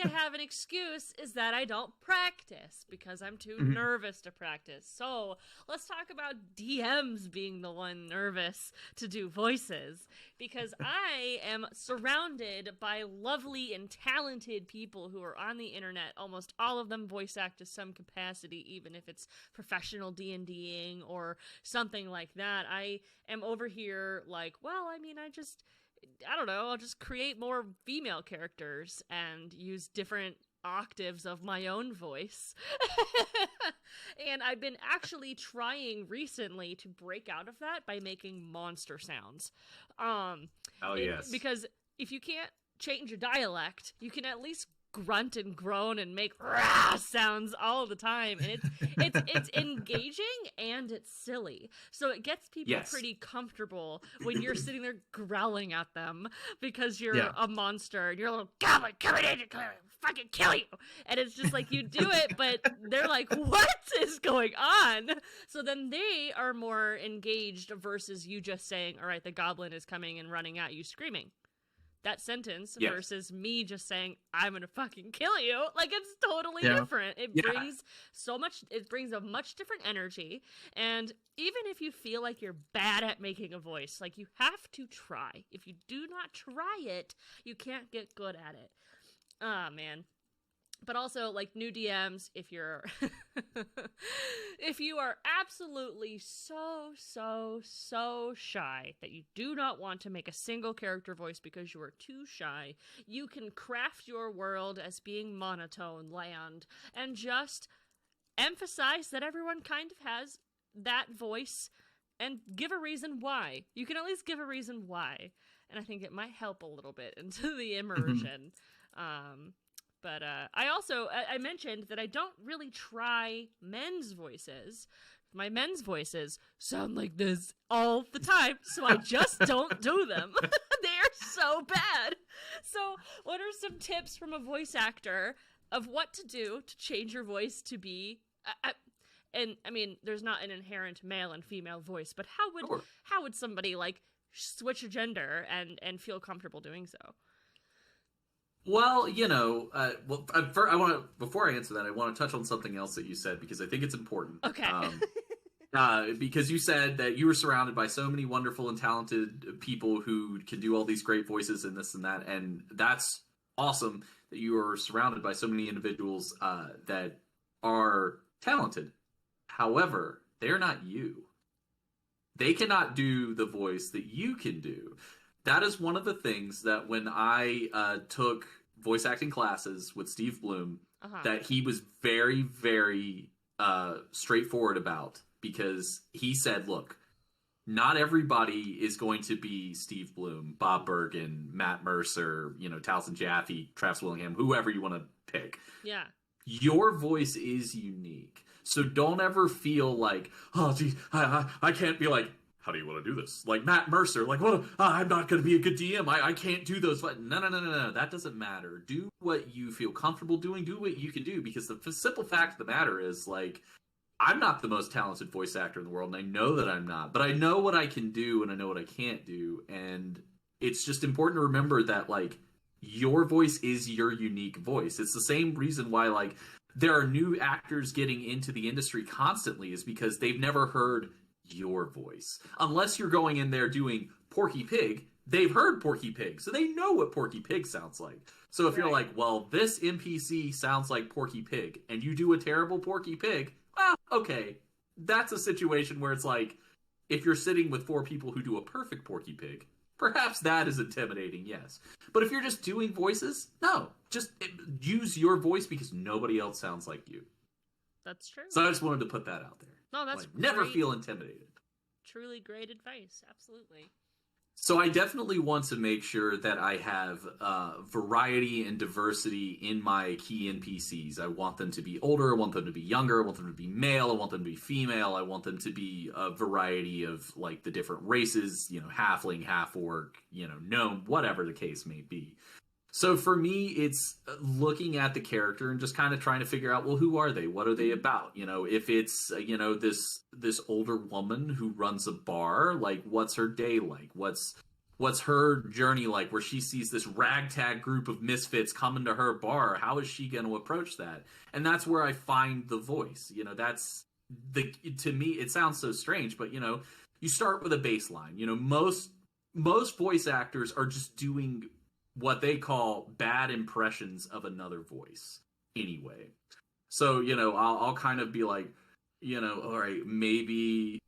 I have an excuse, is that I don't practice because I'm too nervous to practice. So let's talk about DMs being the one nervous to do voices, because I am surrounded by lovely and talented people who are on the internet. Almost all of them voice act to some capacity, even if it's professional D&Ding or something like that. I am over here like, well, I mean, I don't know, I'll just create more female characters and use different octaves of my own voice. And I've been actually trying recently to break out of that by making monster sounds. Yes. Because if you can't change your dialect, you can at least grunt and groan and make rah sounds all the time, and it's engaging and it's silly, so it gets people pretty comfortable when you're sitting there growling at them because you're a monster and you're a little goblin coming in to fucking kill you, and it's just like you do it, but they're like, what is going on? So then they are more engaged versus you just saying, all right, the goblin is coming and running at you screaming. That sentence versus me just saying, I'm gonna fucking kill you. Like, it's totally different. It brings a much different energy. And even if you feel like you're bad at making a voice, like, you have to try. If you do not try it, you can't get good at it. Ah, man. But also, like, new DMs, if you're if you are absolutely so shy that you do not want to make a single character voice because you are too shy, you can craft your world as being monotone land and just emphasize that everyone kind of has that voice and give a reason why. You can at least give a reason why. And I think it might help a little bit into the immersion. But I mentioned that I don't really try men's voices. My men's voices sound like this all the time, so I just don't do them. They are so bad. So what are some tips from a voice actor of what to do to change your voice to be... and, I mean, there's not an inherent male and female voice, but how would somebody, like, switch a gender and feel comfortable doing so? Well, before I answer that, I want to touch on something else that you said, because I think it's important. Okay. Because you said that you were surrounded by so many wonderful and talented people who can do all these great voices and this and that, and that's awesome that you are surrounded by so many individuals that are talented. However, they're not you. They cannot do the voice that you can do. That is one of the things that when I took voice acting classes with Steve Bloom, that he was very, very straightforward about, because he said, look, not everybody is going to be Steve Bloom, Bob Bergen, Matt Mercer, Taliesin Jaffe, Travis Willingham, whoever you want to pick. Yeah. Your voice is unique. So don't ever feel like, oh, geez, I can't be like, how do you want to do this? Like Matt Mercer, like, well, I'm not going to be a good DM. I can't do those. No. That doesn't matter. Do what you feel comfortable doing. Do what you can do, because the simple fact of the matter is, like, I'm not the most talented voice actor in the world, and I know that I'm not. But I know what I can do, and I know what I can't do. And it's just important to remember that, like, your voice is your unique voice. It's the same reason why, like, there are new actors getting into the industry constantly, is because they've never heard your voice. Unless you're going in there doing Porky Pig, they've heard Porky Pig, so they know what Porky Pig sounds like. So if you're like, well, this NPC sounds like Porky Pig, and you do a terrible Porky Pig, well, okay. That's a situation where it's like, if you're sitting with 4 people who do a perfect Porky Pig, perhaps that is intimidating, yes. But if you're just doing voices, no. Just use your voice, because nobody else sounds like you. That's true. So I just wanted to put that out there. No, that's like, never feel intimidated. Truly great advice. Absolutely. So I definitely want to make sure that I have variety and diversity in my key NPCs. I want them to be older. I want them to be younger. I want them to be male. I want them to be female. I want them to be a variety of, like, the different races, halfling, half-orc, gnome, whatever the case may be. So for me, it's looking at the character and just kind of trying to figure out, well, who are they? What are they about? If it's, this older woman who runs a bar, like, what's her day like? What's her journey like, where she sees this ragtag group of misfits coming to her bar? How is she going to approach that? And that's where I find the voice. To me, it sounds so strange, but, you start with a baseline. Most voice actors are just doing what they call bad impressions of another voice anyway. So, I'll kind of be like, all right, maybe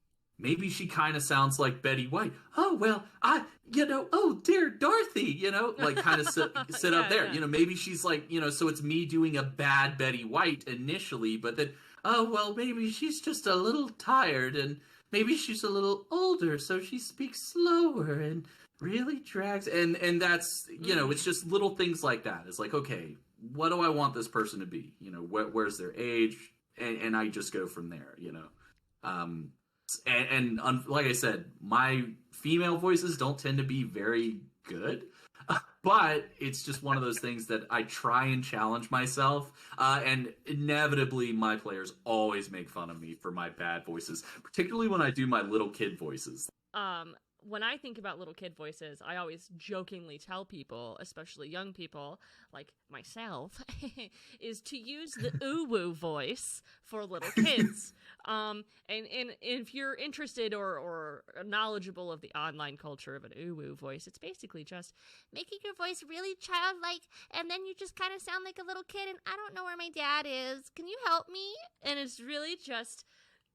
she kind of sounds like Betty White. Oh, well, oh, dear Dorothy, like, kind of sit up there. Yeah. Maybe she's like, so it's me doing a bad Betty White initially, but then, oh, well, maybe she's just a little tired, and maybe she's a little older, so she speaks slower and really drags, and that's, it's just little things like that. It's like, okay, what do I want this person to be? Where's their age? And I just go from there, and like I said, my female voices don't tend to be very good, but it's just one of those things that I try and challenge myself, and inevitably my players always make fun of me for my bad voices, particularly when I do my little kid voices. When I think about little kid voices, I always jokingly tell people, especially young people like myself, is to use the uwu voice for little kids. And if you're interested or knowledgeable of the online culture of an uwu voice, it's basically just making your voice really childlike, and then you just kind of sound like a little kid, and I don't know where my dad is. Can you help me? And it's really just...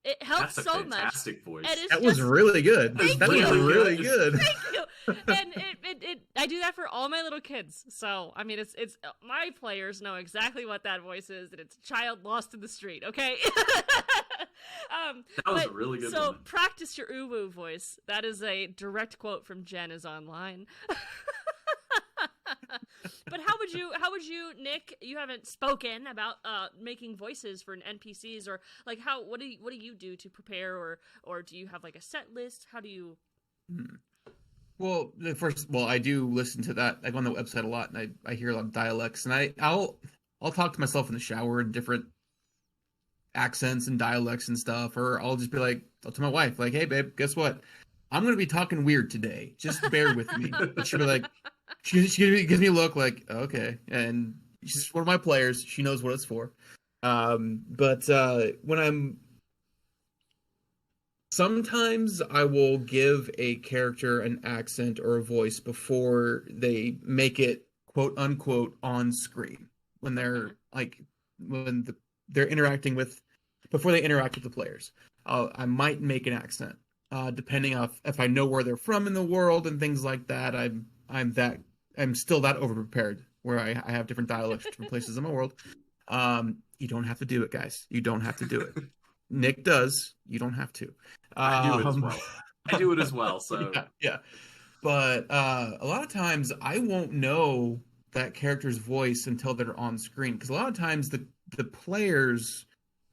It helps so much. That's a fantastic voice. That was really good. That was really good. Thank you. And I do that for all my little kids. So, I mean, it's my players know exactly what that voice is, and it's a child lost in the street, okay? That was a really good one. So, practice your uwu voice. That is a direct quote from Jen is online. But how would you, Nick? You haven't spoken about making voices for NPCs, or like what do you do to prepare, or do you have like a set list? How do you? Well, I do listen to that. I go on the website a lot, and I hear a lot of dialects, and I'll talk to myself in the shower in different accents and dialects and stuff, or I'll just be like, I'll tell my wife, like, hey babe, guess what? I'm gonna be talking weird today. Just bear with me. And she'll be like. She gives me a look like, okay, and she's one of my players. She knows what it's for. But when sometimes I will give a character an accent or a voice before they make it quote unquote on screen, when they're like they're interacting with before they interact with the players. I might make an accent, depending on if I know where they're from in the world and things like that. I'm still that overprepared where I have different dialects from places in the world. You don't have to do it, guys. You don't have to do it. Nick does. You don't have to. I do it as well. I do it as well. So yeah. But a lot of times I won't know that character's voice until they're on screen, because a lot of times the players,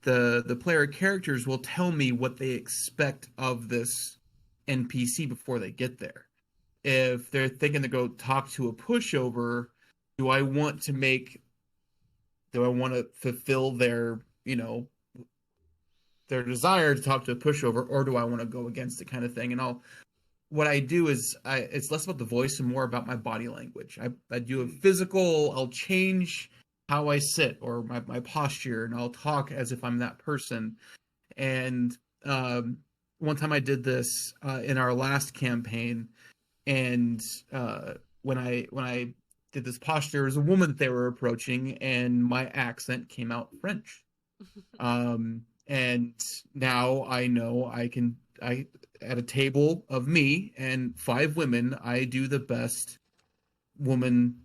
the player characters will tell me what they expect of this NPC before they get there. If they're thinking to go talk to a pushover, do I want to fulfill their, their desire to talk to a pushover, or do I want to go against it, kind of thing? And what I do is it's less about the voice and more about my body language. I do a physical, I'll change how I sit or my posture, and I'll talk as if I'm that person. And one time I did this in our last campaign, and when I did this posture, there was a woman that they were approaching, and my accent came out French. And now I know I at a table of me and 5 women, I do the best woman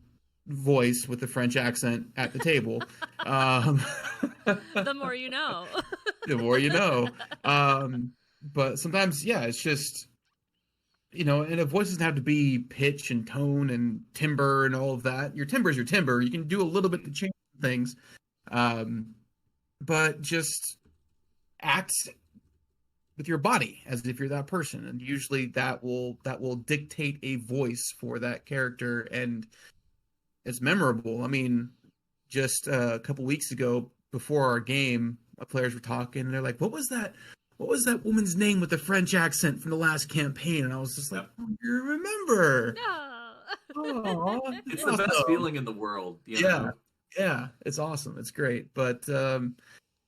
voice with the French accent at the table. The more you know. The more you know. But sometimes, yeah, it's just, and a voice doesn't have to be pitch and tone and timbre and all of that. Your timbre is your timbre. You can do a little bit to change things. But just act with your body as if you're that person, and usually that will dictate a voice for that character, and it's memorable. I mean, just a couple weeks ago before our game, my players were talking, and they're like, what was that woman's name with the French accent from the last campaign? And I was just like, oh, you remember. No. It's the best feeling in the world. Yeah, it's awesome. It's great. But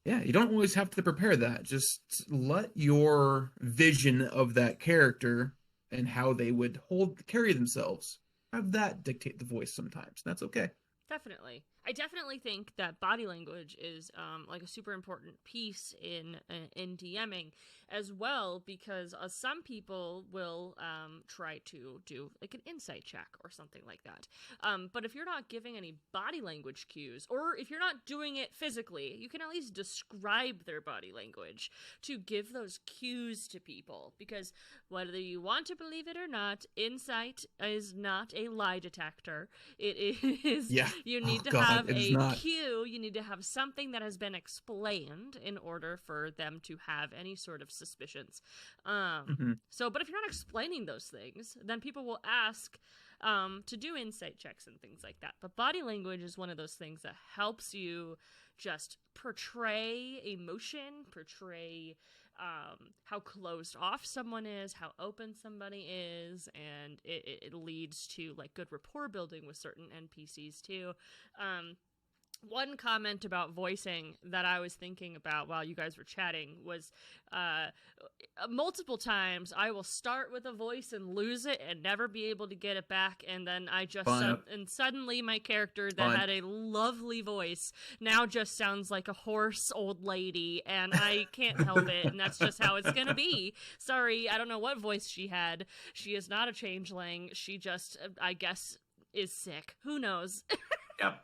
yeah, you don't always have to prepare that. Just let your vision of that character and how they would carry themselves, have that dictate the voice sometimes. That's okay. Definitely. I definitely think that body language is like a super important piece in DMing as well, because some people will try to do like an insight check or something like that. But if you're not giving any body language cues, or if you're not doing it physically, you can at least describe their body language to give those cues to people, because whether you want to believe it or not, insight is not a lie detector. It is. Yeah. You need to have a cue. You need to have something that has been explained in order for them to have any sort of suspicions. So, but if you're not explaining those things, then people will ask to do insight checks and things like that. But body language is one of those things that helps you just portray emotion, portray how closed off someone is, how open somebody is, and it leads to like good rapport building with certain NPCs too. One comment about voicing that I was thinking about while you guys were chatting was multiple times I will start with a voice and lose it and never be able to get it back, and then I just and suddenly my character that had a lovely voice now just sounds like a hoarse old lady, and I can't help it, and that's just how it's gonna be. Sorry, I don't know what voice she had. She is not a changeling. She just, I guess, is sick. Who knows? Yep.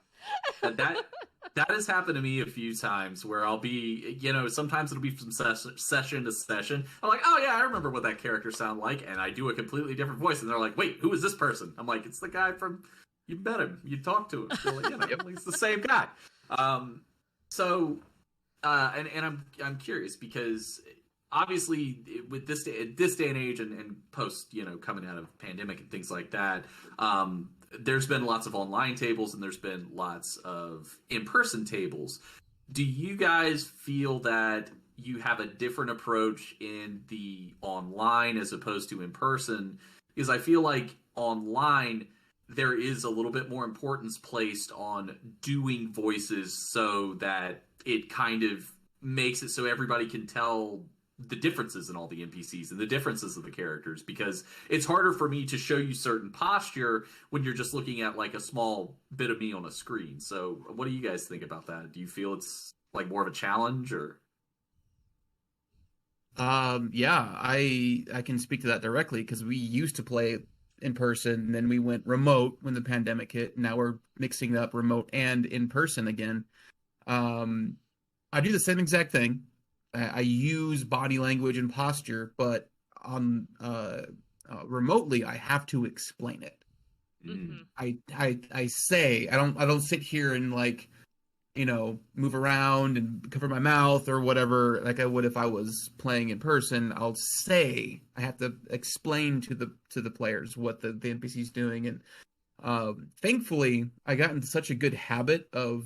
That has happened to me a few times where I'll be, sometimes it'll be from session to session. I'm like, oh yeah, I remember what that character sounded like, and I do a completely different voice, and they're like, wait, who is this person? I'm like, it's the guy from, you met him, you talked to him. They're like, it's the same guy. And I'm curious, because obviously with this day and age and post, coming out of pandemic and things like that, there's been lots of online tables and there's been lots of in-person tables. Do you guys feel that you have a different approach in the online as opposed to in person? Because I feel like online there is a little bit more importance placed on doing voices so that it kind of makes it so everybody can tell the differences in all the NPCs and the differences of the characters, because it's harder for me to show you certain posture when you're just looking at like a small bit of me on a screen. So what do you guys think about that? Do you feel it's like more of a challenge, or? Yeah, I can speak to that directly because we used to play in person, and then we went remote when the pandemic hit. Now we're mixing up remote and in person again. Um, I do the same exact thing. I use body language and posture, but on remotely, I have to explain it. Mm-hmm. I say I don't sit here and like move around and cover my mouth or whatever like I would if I was playing in person. I'll say I have to explain to the players what the NPC's doing, and thankfully I got into such a good habit of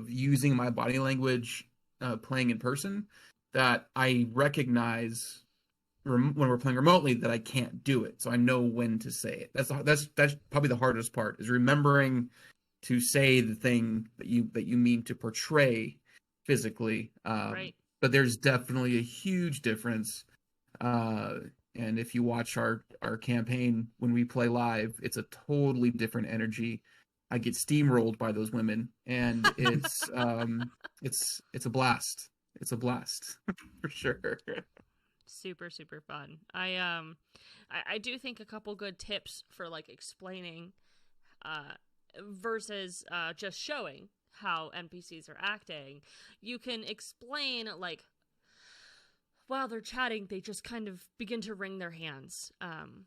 using my body language playing in person that I recognize when we're playing remotely that I can't do it, so I know when to say it. That's probably the hardest part, is remembering to say the thing that you mean to portray physically. Right. But there's definitely a huge difference. And if you watch our campaign when we play live, it's a totally different energy. I get steamrolled by those women, and it's it's a blast. It's a blast for sure. Super, super fun. I do think a couple good tips for like explaining versus just showing how NPCs are acting. You can explain, like, while they're chatting, they just kind of begin to wring their hands. And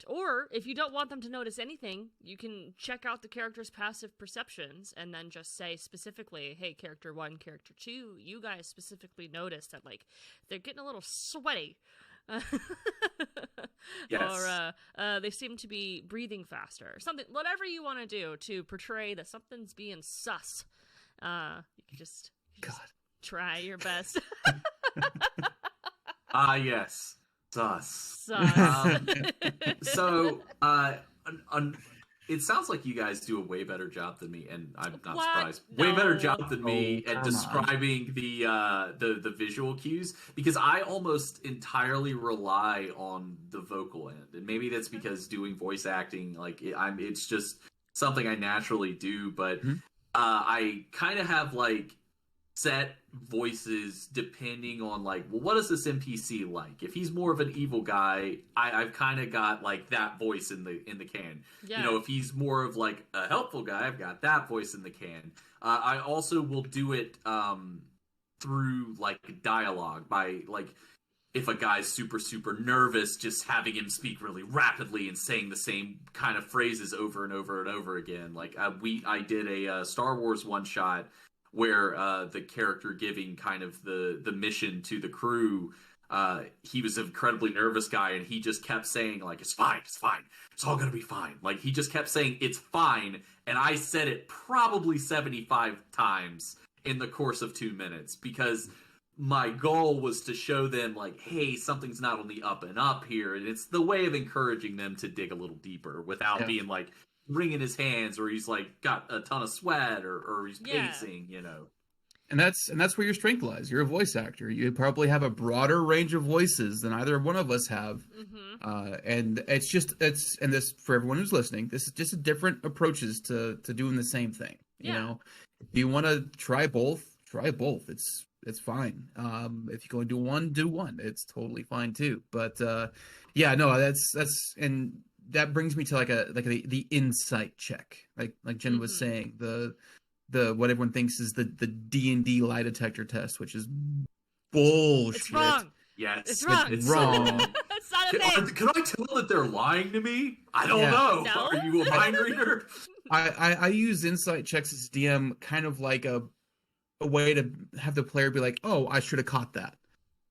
or if you don't want them to notice anything, you can check out the character's passive perceptions and then just say specifically, hey, character 1, character 2, you guys specifically notice that, like, they're getting a little sweaty. Yes. Or they seem to be breathing faster. Something, whatever you want to do to portray that something's being sus. You can just try your best. Yes. Sus. Sus. It sounds like you guys do a way better job than me, and I'm not What? surprised. Way better job than me Oh, at come describing the visual cues, because I almost entirely rely on the vocal end, and maybe that's because doing voice acting, like it's just something I naturally do. But I kind of have like set voices depending on like, well, what is this NPC like? If he's more of an evil guy, I've kind of got like that voice in the can. Yeah. You know, if he's more of like a helpful guy, I've got that voice in the can. I also will do it through like dialogue, by like, if a guy's super nervous, just having him speak really rapidly and saying the same kind of phrases over and over and over again. Like I did a Star Wars one shot where the character giving kind of the mission to the crew, he was an incredibly nervous guy, and he just kept saying like, it's fine, it's all gonna be fine. Like, he just kept saying it's fine, and I said it probably 75 times in the course of 2 minutes, because my goal was to show them like, hey, something's not on the up and up here, and it's the way of encouraging them to dig a little deeper without being like wringing his hands, or he's like got a ton of sweat, or he's pacing, you know. And that's where your strength lies. You're a voice actor. You probably have a broader range of voices than either one of us have. And and this, for everyone who's listening, this is just different approaches to doing the same thing. You know, if you want to try both. It's fine. If you go and do one. It's totally fine too. But that's and that brings me to like the insight check, like Jen was saying, the what everyone thinks is the D&D lie detector test, which is bullshit. It's wrong. Yes, it's wrong. It's wrong. It's not a thing. Can I tell that they're lying to me? I don't know. No? Are you a mind reader? I use insight checks as DM kind of like a way to have the player be like, oh, I should have caught that.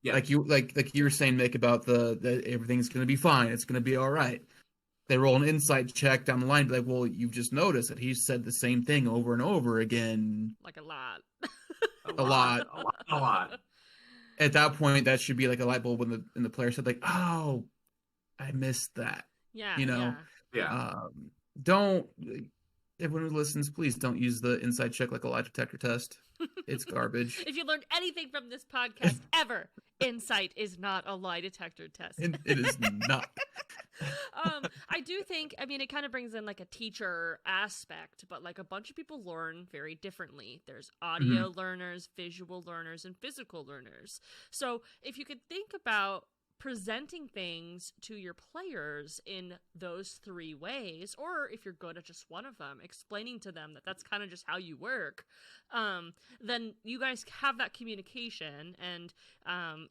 Yeah. Like you were saying, Mick, about the everything's gonna be fine. It's gonna be all right. They roll an insight check down the line, be like, well, you've just noticed that he's said the same thing over and over again. Like a lot. A lot. At that point, that should be like a light bulb when the player said like, oh, I missed that. Yeah. You know? Yeah. Don't, everyone who listens, please don't use the insight check like a lie detector test. It's garbage. If you learned anything from this podcast ever, insight is not a lie detector test. It is not. I do think, I mean, it kind of brings in like a teacher aspect, but like a bunch of people learn very differently. There's audio learners, visual learners, and physical learners. So if you could think about presenting things to your players in those three ways, or if you're good at just one of them, explaining to them that that's kind of just how you work, then you guys have that communication, and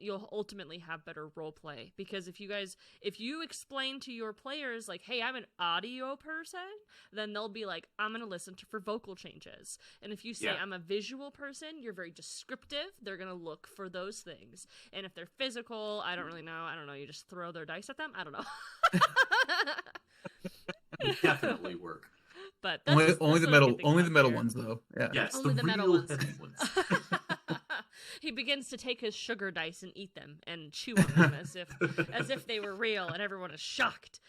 you'll ultimately have better role play. Because if you explain to your players like, hey, I'm an audio person, then they'll be like, I'm gonna listen for vocal changes. And if you say I'm a visual person, you're very descriptive, they're gonna look for those things. And if they're physical, I don't know, you just throw their dice at them, I don't know. Definitely work. But only the metal ones though. Yeah. Yes, only the metal real ones. heavy ones. He begins to take his sugar dice and eat them and chew on them as if they were real, and everyone is shocked.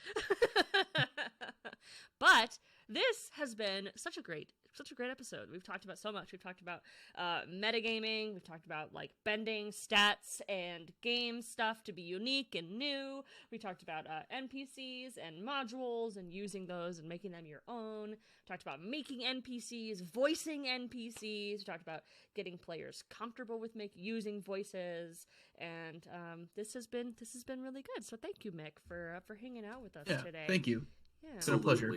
But this has been such a great episode. We've talked about so much. We've talked about metagaming. We've talked about like bending stats and game stuff to be unique and new. We talked about NPCs and modules and using those and making them your own. We talked about making NPCs, voicing NPCs. We talked about getting players comfortable with using voices. And this has been really good. So thank you, Mick, for hanging out with us today. Thank you. Yeah. It's been a pleasure.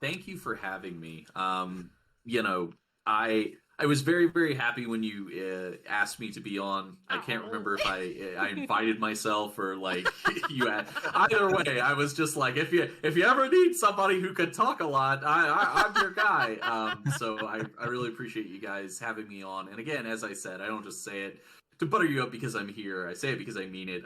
Thank you for having me. You know, I was very, very happy when you asked me to be on. I can't remember if I invited myself or like you had. Either way, I was just like, if you ever need somebody who could talk a lot, I'm your guy. So I really appreciate you guys having me on. And again, as I said, I don't just say it to butter you up because I'm here. I say it because I mean it.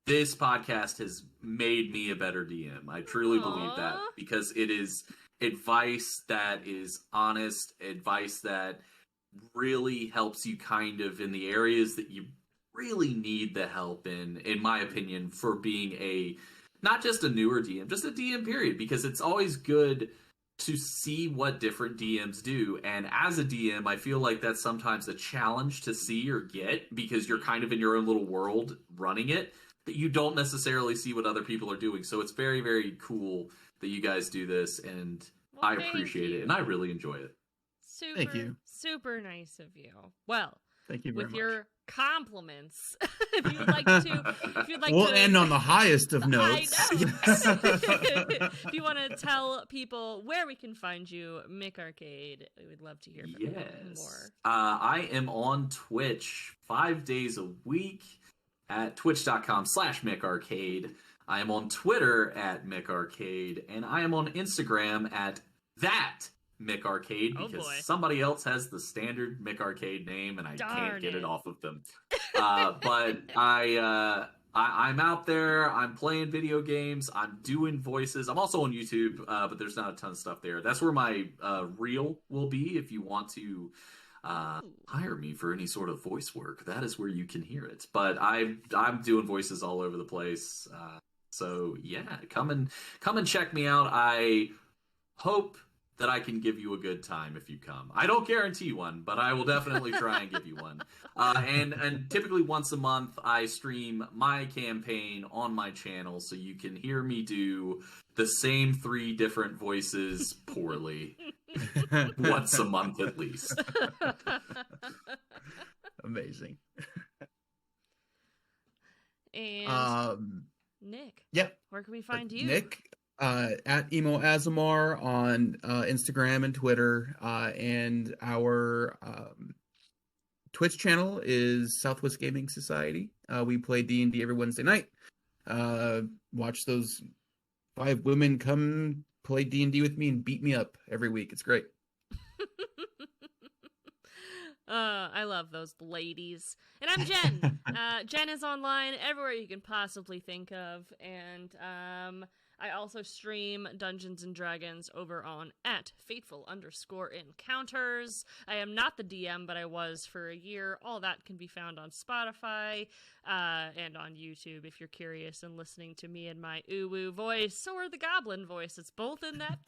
This podcast has made me a better DM. I truly believe that, because it is advice that is honest, advice that really helps you kind of in the areas that you really need the help in my opinion, for being not just a newer DM, just a DM period, because it's always good to see what different DMs do. And as a DM, I feel like that's sometimes a challenge to see or get, because you're kind of in your own little world running it, that you don't necessarily see what other people are doing. So it's very, very cool that you guys do this, and I appreciate it, and I really enjoy it. Thank you. Super nice of you. Well, thank you very much. With your compliments, if you'd like to, we'll end on the highest of notes. I know. If you want to tell people where we can find you, MickArcade, we would love to hear from you more. I am on Twitch 5 days a week at twitch.com/MickArcade. I am on Twitter at MickArcade, and I am on Instagram at MickArcade, because somebody else has the standard MickArcade name, and I can't get it off of them. But I'm out there. I'm playing video games. I'm doing voices. I'm also on YouTube, but there's not a ton of stuff there. That's where my reel will be if you want to hire me for any sort of voice work. That is where you can hear it. But I'm doing voices all over the place. So yeah, come and check me out. I hope that I can give you a good time if you come. I don't guarantee one, but I will definitely try and give you one. And typically once a month, I stream my campaign on my channel, so you can hear me do the same 3 different voices poorly once a month at least. Amazing. And Nick, where can we find you? Nick, at EmoAasimar on Instagram and Twitter, and our Twitch channel is Southwest Gaming Society. We play D&D every Wednesday night. Watch those 5 women come play D&D with me and beat me up every week. It's great. I love those ladies. And I'm Jen. Jen is online everywhere you can possibly think of. And I also stream Dungeons and Dragons over on @Fateful_Encounters. I am not the DM, but I was for a year. All that can be found on Spotify and on YouTube if you're curious and listening to me and my uwu voice or the goblin voice. It's both in that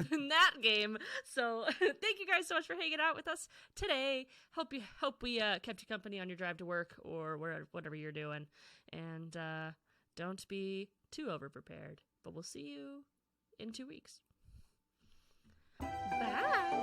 game. So thank you guys so much for hanging out with us today. Hope we kept you company on your drive to work or whatever you're doing. And don't be too overprepared. But we'll see you in 2 weeks. Bye!